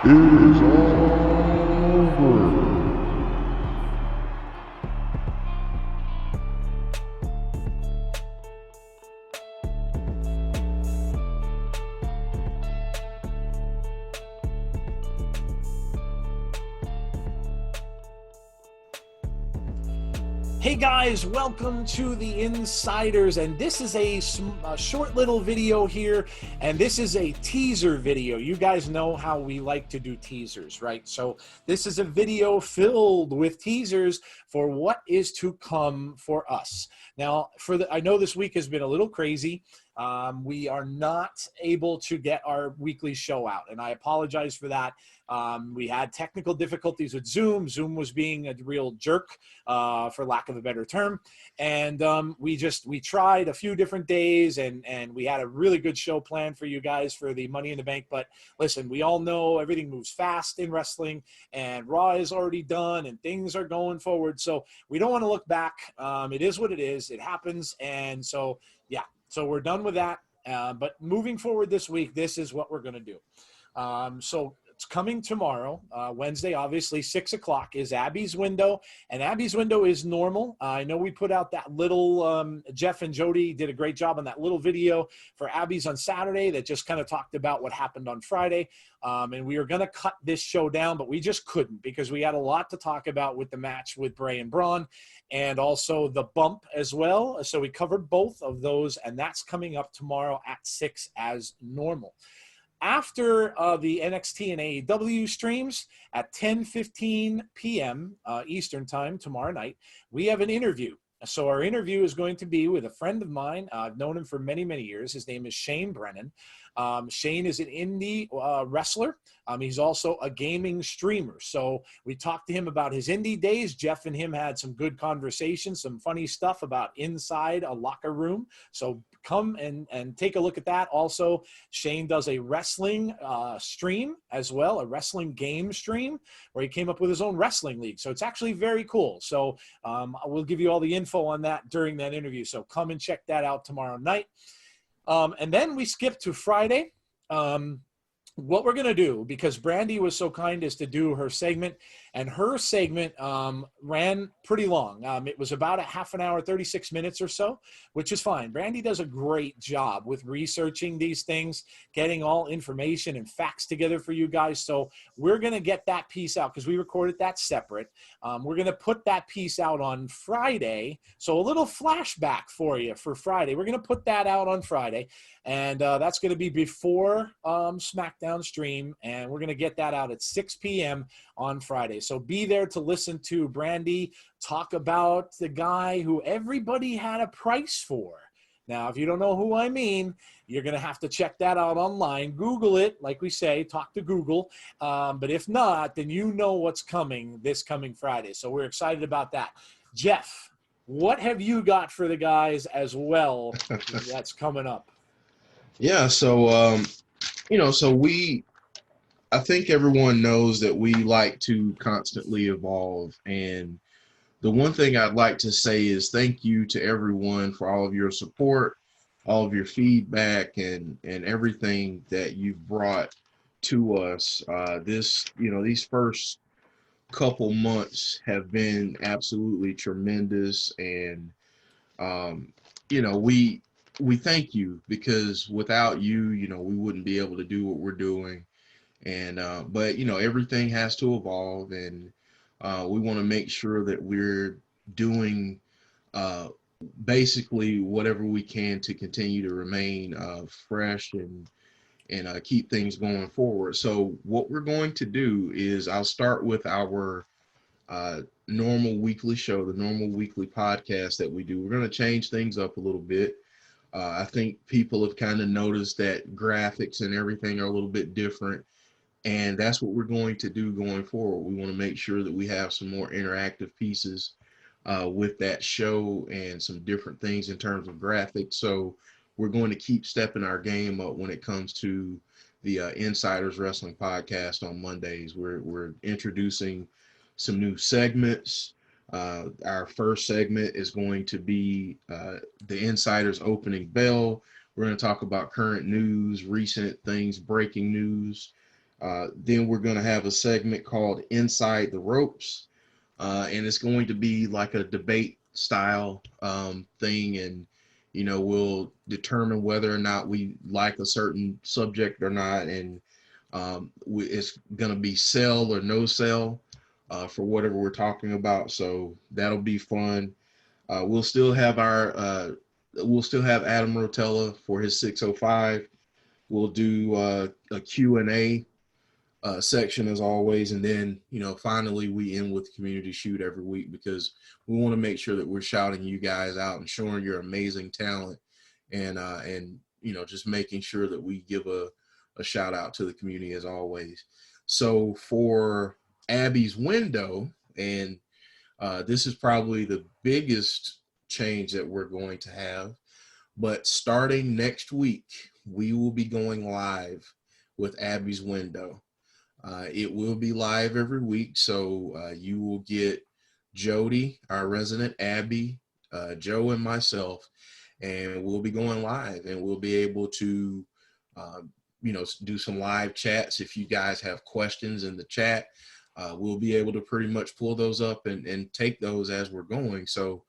is over. Hey guys, welcome to the Insiders, and this is a short little video here, and this is a teaser video. You guys know how we like to do teasers, right? So this is a video filled with teasers for what is to come for us. Now, I know this week has been a little crazy. We are not able to get our weekly show out, and I apologize for that. We had technical difficulties with Zoom. Zoom was being a real jerk, for lack of a better term. And we tried a few different days, and we had a really good show planned for you guys for the Money in the Bank. But listen, we all know everything moves fast in wrestling, and Raw is already done, and things are going forward. So we don't want to look back. It is what it is. It happens. And so, yeah, so we're done with that. But moving forward this week, this is what we're going to do. So it's coming tomorrow, Wednesday, obviously, 6 o'clock is Abby's window, and Abby's window is normal. I know we put out that little, Jeff and Jody did a great job on that little video for Abby's on Saturday that just kind of talked about what happened on Friday. And we were going to cut this show down, but we just couldn't because we had a lot to talk about with the match with Bray and Braun and also the bump as well. So we covered both of those, and that's coming up tomorrow at 6 as normal. After the NXT and AEW streams at 10:15 p.m. Eastern time tomorrow night, we have an interview. So our interview is going to be with a friend of mine. I've known him for many, many years. His name is Shane Brennan. Shane is an indie wrestler. He's also a gaming streamer. So we talked to him about his indie days. Jeff and him had some good conversations, some funny stuff about inside a locker room. So come and take a look at that. Also, Shane does a wrestling stream as well, a wrestling game stream where he came up with his own wrestling league. So it's actually very cool. So we'll give you all the info on that during that interview. So come and check that out tomorrow night. And then we skip to Friday. What we're going to do, because Brandy was so kind as to do her segment, and her segment ran pretty long. It was about a half an hour, 36 minutes or so, which is fine. Brandy does a great job with researching these things, getting all information and facts together for you guys. So we're going to get that piece out because we recorded that separate. We're going to put that piece out on Friday. So a little flashback for you for Friday. We're going to put that out on Friday, and that's going to be before Smackdown stream, and we're going to get that out at 6 p.m. on Friday. So be there to listen to Brandy talk about the guy who everybody had a price for. Now, if you don't know who I mean, you're going to have to check that out online. Google it, like we say, talk to Google. But if not, then you know what's coming this coming Friday. So we're excited about that. Jeff, what have you got for the guys as well that's coming up? Yeah, so I think everyone knows that we like to constantly evolve. And the one thing I'd like to say is thank you to everyone for all of your support, all of your feedback, and everything that you've brought to us. These first couple months have been absolutely tremendous. And, we thank you because without you, we wouldn't be able to do what we're doing. And but everything has to evolve, and we want to make sure that we're doing basically whatever we can to continue to remain fresh and keep things going forward. So what we're going to do is I'll start with our normal weekly show, the normal weekly podcast that we do. We're going to change things up a little bit. I think people have kind of noticed that graphics and everything are a little bit different. And that's what we're going to do going forward. We want to make sure that we have some more interactive pieces with that show and some different things in terms of graphics. So we're going to keep stepping our game up when it comes to the Insiders Wrestling Podcast on Mondays. We're introducing some new segments. Our first segment is going to be the Insiders Opening Bell. We're going to talk about current news, recent things, breaking news. Then we're going to have a segment called Inside the Ropes, and it's going to be like a debate style thing, and we'll determine whether or not we like a certain subject or not, and it's going to be sell or no sell for whatever we're talking about. So that'll be fun. We'll still have Adam Rotella for his 605. We'll do a Q&A section as always, and then finally we end with community shoot every week, because we want to make sure that we're shouting you guys out and showing your amazing talent, and just making sure that we give a shout out to the community as always. So for Abby's window, and this is probably the biggest change that we're going to have, but starting next week we will be going live with Abby's window. It will be live every week, so you will get Jody, our resident Abby, Joe, and myself, and we'll be going live, and we'll be able to, do some live chats. If you guys have questions in the chat, we'll be able to pretty much pull those up and take those as we're going. So,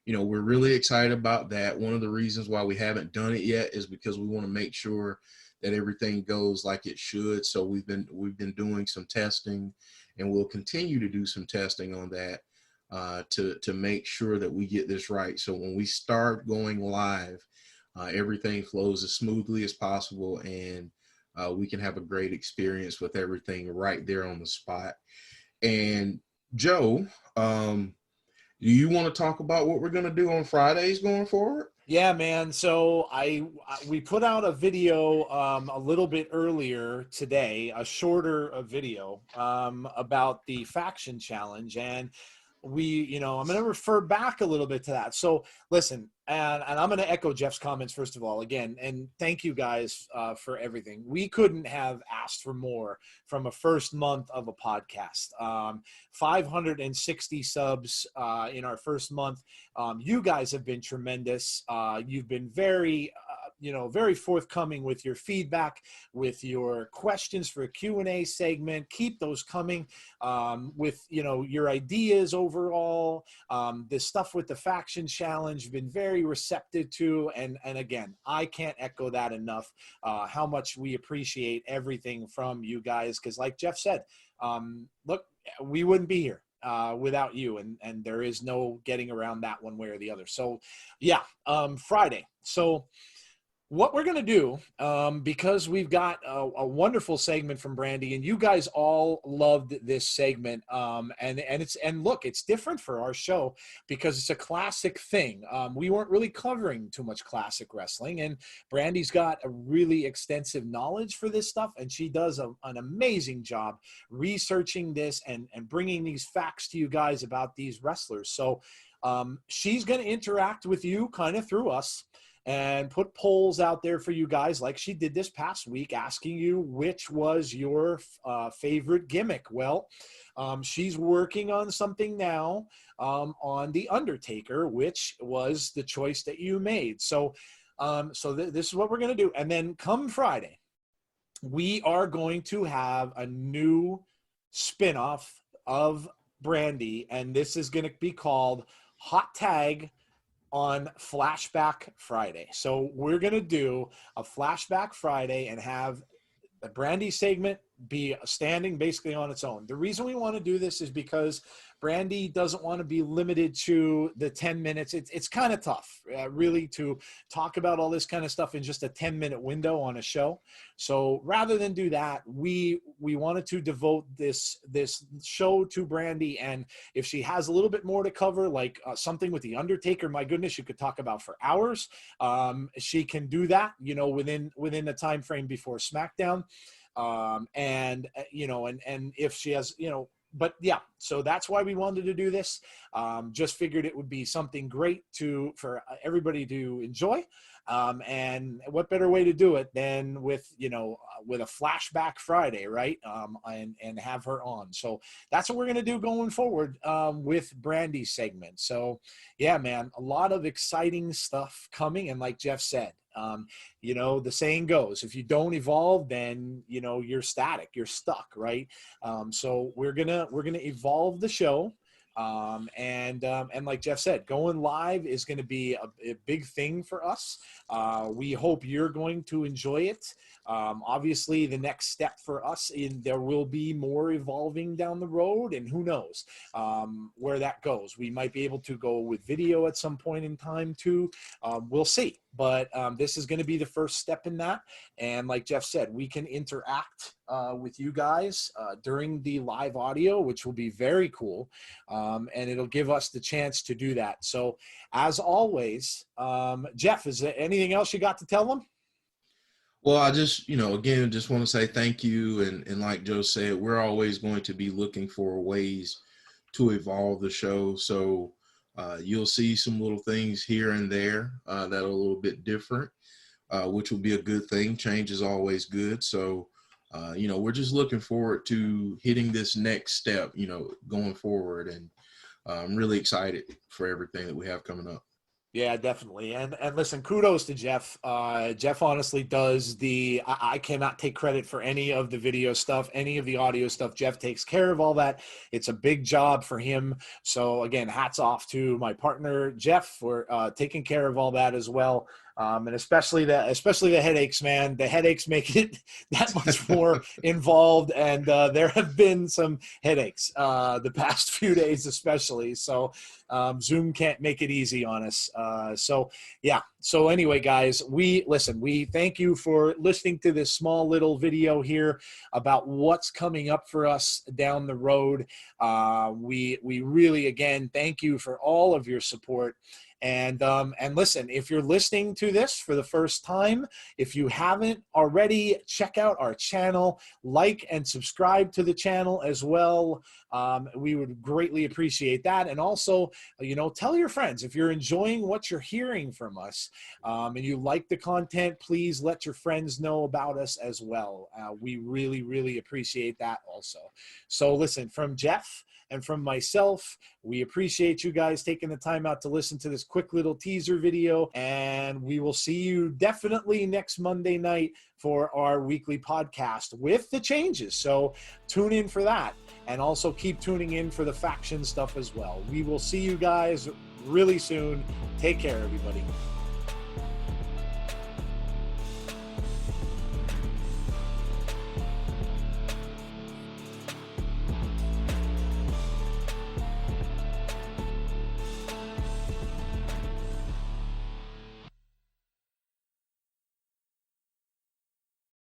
we're really excited about that. One of the reasons why we haven't done it yet is because we want to make sure that everything goes like it should. So we've been doing some testing, and we'll continue to do some testing on that to make sure that we get this right. So when we start going live, everything flows as smoothly as possible, and we can have a great experience with everything right there on the spot. And Joe, do you want to talk about what we're going to do on Fridays going forward? Yeah, man. So we put out a video a little bit earlier today, a shorter video about the faction challenge, and I'm going to refer back a little bit to that. So listen, and I'm going to echo Jeff's comments first of all, again, and thank you guys for everything. We couldn't have asked for more from a first month of a podcast. 560 subs in our first month. You guys have been tremendous. You've been very very forthcoming with your feedback, with your questions for a Q&A segment. Keep those coming with, your ideas overall. This stuff with the faction challenge, been very receptive to. And again, I can't echo that enough, how much we appreciate everything from you guys. Because like Jeff said, look, we wouldn't be here without you, and there is no getting around that one way or the other. So yeah, Friday. So what we're going to do, because we've got a wonderful segment from Brandy, and you guys all loved this segment, and look, it's different for our show because it's a classic thing. We weren't really covering too much classic wrestling, and Brandy's got a really extensive knowledge for this stuff, and she does an amazing job researching this and bringing these facts to you guys about these wrestlers. So she's going to interact with you kind of through us, and put polls out there for you guys like she did this past week, asking you which was your favorite gimmick. Well, she's working on something now on The Undertaker, which was the choice that you made. So, this is what we're going to do. And then come Friday, we are going to have a new spinoff of Brandy, and this is going to be called Hot Tag on Flashback Friday. So we're going to do a Flashback Friday and have the Brandy segment be standing basically on its own. The reason we want to do this is because Brandy doesn't want to be limited to the 10 minutes. It's kind of tough, really, to talk about all this kind of stuff in just a 10-minute window on a show. So rather than do that, we wanted to devote this show to Brandy. And if she has a little bit more to cover, like something with The Undertaker, my goodness, you could talk about for hours. She can do that, within the time frame before SmackDown. And if she has, but yeah, so that's why we wanted to do this. Just figured it would be something great for everybody to enjoy. And what better way to do it than with a Flashback Friday, right? And have her on. So that's what we're going to do going forward with Brandy's segment. So yeah, man, a lot of exciting stuff coming. And like Jeff said, You know, the saying goes, if you don't evolve, then, you know, you're static, you're stuck, right? So we're gonna evolve the show. And like Jeff said, going live is going to be a big thing for us. We hope you're going to enjoy it. Obviously, the next step for us, there will be more evolving down the road, and who knows where that goes. We might be able to go with video at some point in time too. We'll see. But this is going to be the first step in that. And like Jeff said, we can interact with you guys during the live audio, which will be very cool. And it'll give us the chance to do that. So as always, Jeff, is there anything else you got to tell them? Well, I just, you know, again, just want to say thank you. And like Joe said, we're always going to be looking for ways to evolve the show. So you'll see some little things here and there that are a little bit different, which will be a good thing. Change is always good. So, you know, we're just looking forward to hitting this next step, you know, going forward. And I'm really excited for everything that we have coming up. Yeah, definitely. And listen, kudos to Jeff. Jeff honestly does I cannot take credit for any of the video stuff, any of the audio stuff. Jeff takes care of all that. It's a big job for him. So again, hats off to my partner, Jeff, for taking care of all that as well. And especially the headaches, man. The headaches make it that much more involved, and there have been some headaches the past few days, especially. So Zoom can't make it easy on us. So yeah. So anyway, guys, we thank you for listening to this small little video here about what's coming up for us down the road. We really, again, thank you for all of your support. And listen, if you're listening to this for the first time, if you haven't already, check out our channel, like and subscribe to the channel as well. We would greatly appreciate that. And also, you know, tell your friends if you're enjoying what you're hearing from us and you like the content, please let your friends know about us as well. We really, really appreciate that also. So listen, from Jeff and from myself, we appreciate you guys taking the time out to listen to this quick little teaser video. And we will see you definitely next Monday night for our weekly podcast with the changes. So tune in for that. And also keep tuning in for the faction stuff as well. We will see you guys really soon. Take care, everybody.